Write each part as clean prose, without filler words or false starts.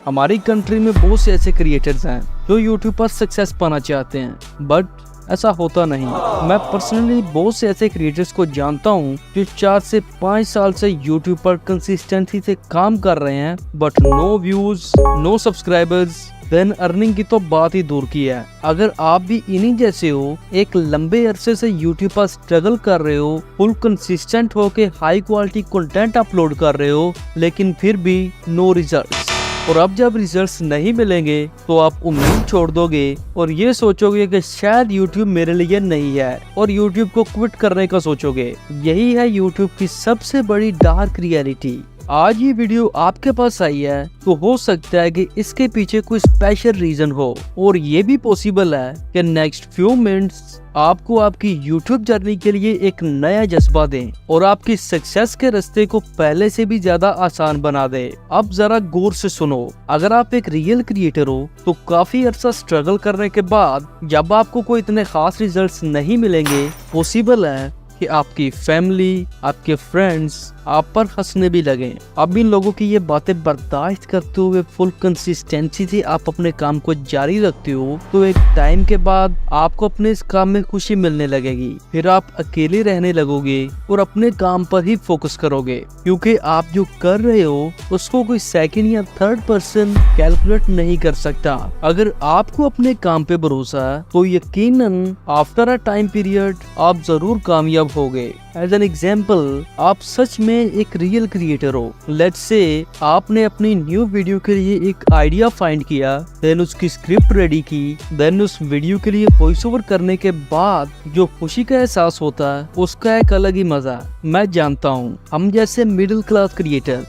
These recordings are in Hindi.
हमारी कंट्री में बहुत से ऐसे क्रिएटर्स हैं जो यूट्यूब पर सक्सेस पाना चाहते हैं, बट ऐसा होता नहीं। मैं पर्सनली बहुत से ऐसे क्रिएटर्स को जानता हूँ जो 4 से 5 साल से यूट्यूब पर कंसिस्टेंसी से काम कर रहे हैं, but no views, no subscribers, then earning की तो बात ही दूर की है। अगर आप भी इन्हीं जैसे हो, एक लंबे अरसे से यूट्यूब पर स्ट्रगल कर रहे हो, फुल कंसिस्टेंट होके हाई क्वालिटी कंटेंट अपलोड कर रहे हो, लेकिन फिर भी नो रिजल्ट्स, और अब जब रिजल्ट्स नहीं मिलेंगे तो आप उम्मीद छोड़ दोगे और ये सोचोगे कि शायद YouTube मेरे लिए नहीं है और YouTube को क्विट करने का सोचोगे। यही है YouTube की सबसे बड़ी डार्क रियलिटी। आज ये वीडियो आपके पास आई है तो हो सकता है कि इसके पीछे कोई स्पेशल रीजन हो, और ये भी पॉसिबल है कि नेक्स्ट फ्यू मिनट्स आपको आपकी YouTube जर्नी के लिए एक नया जज्बा दें और आपकी सक्सेस के रास्ते को पहले से भी ज्यादा आसान बना दे। अब जरा गौर से सुनो। अगर आप एक रियल क्रिएटर हो तो काफी अरसा स्ट्रगल करने के बाद जब आपको कोई इतने खास रिजल्ट्स नहीं मिलेंगे, पॉसिबल है कि आपकी फैमिली, आपके फ्रेंड्स आप पर हंसने भी लगे। अब इन लोगों की ये बातें बर्दाश्त करते हुए फुल कंसिस्टेंसी से आप अपने काम को जारी रखते हो तो एक टाइम के बाद आपको अपने इस काम में खुशी मिलने लगेगी। फिर आप अकेले रहने लगोगे और अपने काम पर ही फोकस करोगे, क्योंकि आप जो कर रहे हो उसको कोई सेकंड या थर्ड पर्सन कैलकुलेट नहीं कर सकता। अगर आपको अपने काम पे भरोसा है तो यकीनन आफ्टर अ टाइम पीरियड आप जरूर कामयाब होगे। एज एन एग्जाम्पल, आप सच में एक रियल क्रिएटर हो। लेट्स से आपने अपनी न्यू वीडियो के लिए एक आइडिया फाइंड किया, देन उसकी स्क्रिप्ट रेडी की, देन उस वीडियो के लिए वॉइस ओवर करने के बाद जो खुशी का एहसास होता है उसका एक अलग ही मजा मैं जानता हूँ। हम जैसे middle class creator,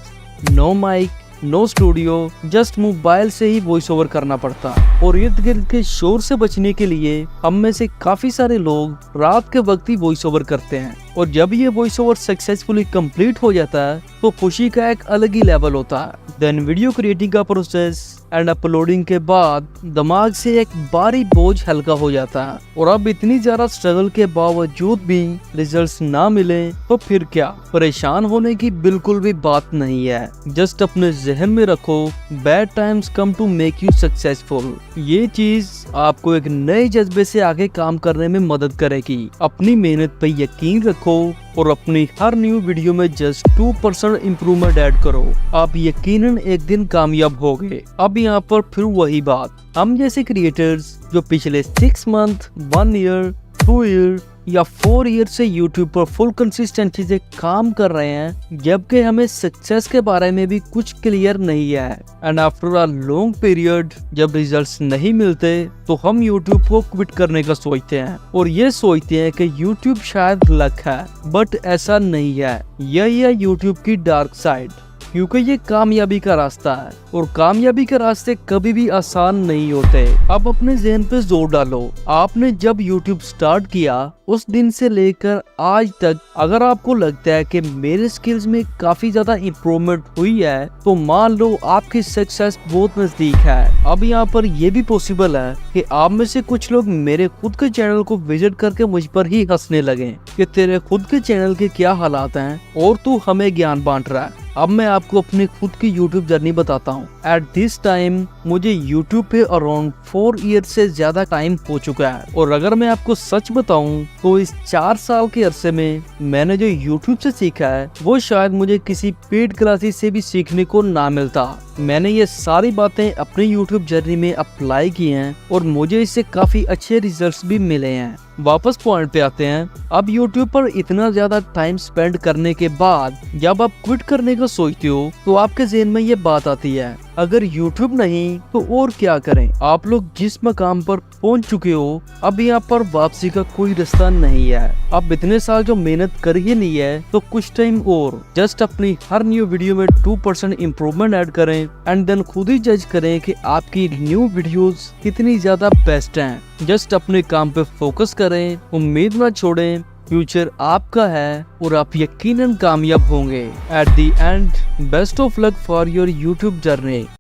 no mic, no studio, just mobile से ही वॉइस ओवर करना पड़ता, और इर्द गिर्द के शोर से बचने के लिए हम में से काफी सारे लोग रात के वक्त ही वॉइस ओवर करते हैं, और जब ये वॉइस ओवर सक्सेसफुली कंप्लीट हो जाता है तो खुशी का एक अलग ही लेवल होता है। देन वीडियो क्रिएटिंग का प्रोसेस एंड अपलोडिंग के बाद दिमाग से एक भारी बोझ हल्का हो जाता है, और अब इतनी ज्यादा स्ट्रगल के बावजूद भी रिजल्ट्स ना मिले तो फिर क्या, परेशान होने की बिल्कुल भी बात नहीं है। जस्ट अपने जहन में रखो, bad times come to make you successful. ये चीज आपको एक नए जज्बे से आगे काम करने में मदद करेगी। अपनी मेहनत पे यकीन रखो और अपनी हर न्यू वीडियो में जस्ट 2% इम्प्रूवमेंट ऐड करो। आप यकीनन एक दिन कामयाब होगे। अब यहाँ पर फिर वही बात, हम जैसे क्रिएटर्स जो पिछले 6 मंथ, 1 ईयर, 2 ईयर या 4 ईयर से YouTube पर फुल कंसिस्टेंसी से काम कर रहे हैं, जबकि हमें सक्सेस के बारे में भी कुछ क्लियर नहीं है। And after a long period जब रिजल्ट्स नहीं मिलते तो हम YouTube को क्विट करने का सोचते हैं, और ये सोचते हैं कि YouTube शायद लक है, बट ऐसा नहीं है। यही है YouTube की डार्क साइड, क्योंकि ये कामयाबी का रास्ता है, और कामयाबी के रास्ते कभी भी आसान नहीं होते। अब अपने ज़हन पे जोर डालो, आपने जब YouTube स्टार्ट किया उस दिन से लेकर आज तक अगर आपको लगता है कि मेरे स्किल्स में काफी ज्यादा इम्प्रूवमेंट हुई है तो मान लो आपकी सक्सेस बहुत नजदीक है। अब यहाँ पर यह भी पॉसिबल है कि आप में से कुछ लोग मेरे खुद के चैनल को विजिट करके मुझ पर ही हंसने लगे कि तेरे खुद के चैनल के क्या हालात हैं और तू हमें ज्ञान बांट रहा है। अब मैं आपको अपनी खुद की YouTube जर्नी बताता हूँ। एट दिस टाइम मुझे YouTube पे अराउंड 4 ईयर से ज्यादा टाइम हो चुका है, और अगर मैं आपको सच बताऊं तो इस 4 साल के अरसे में मैंने जो YouTube से सीखा है वो शायद मुझे किसी पेड क्लासेस से भी सीखने को ना मिलता। मैंने ये सारी बातें अपनी YouTube जर्नी में अप्लाई की हैं और मुझे इससे काफी अच्छे रिजल्ट्स भी मिले हैं। वापस पॉइंट पे आते हैं। अब YouTube पर इतना ज्यादा टाइम स्पेंड करने के बाद जब आप क्विट करने का सोचते हो तो आपके ज़हन में ये बात आती है, अगर YouTube नहीं तो और क्या करें। आप लोग जिस मकाम पर पहुंच चुके हो अब यहाँ पर वापसी का कोई रास्ता नहीं है। अब इतने साल जो मेहनत कर ही ली है तो कुछ टाइम और जस्ट अपनी हर न्यू वीडियो में 2% इम्प्रूवमेंट ऐड करें एंड देन खुद ही जज करें कि आपकी न्यू वीडियोस कितनी ज्यादा बेस्ट हैं। जस्ट अपने काम पे फोकस करें, उम्मीद ना छोड़ें, फ्यूचर आपका है और आप यकीनन कामयाब होंगे। At the end best of luck for your YouTube journey.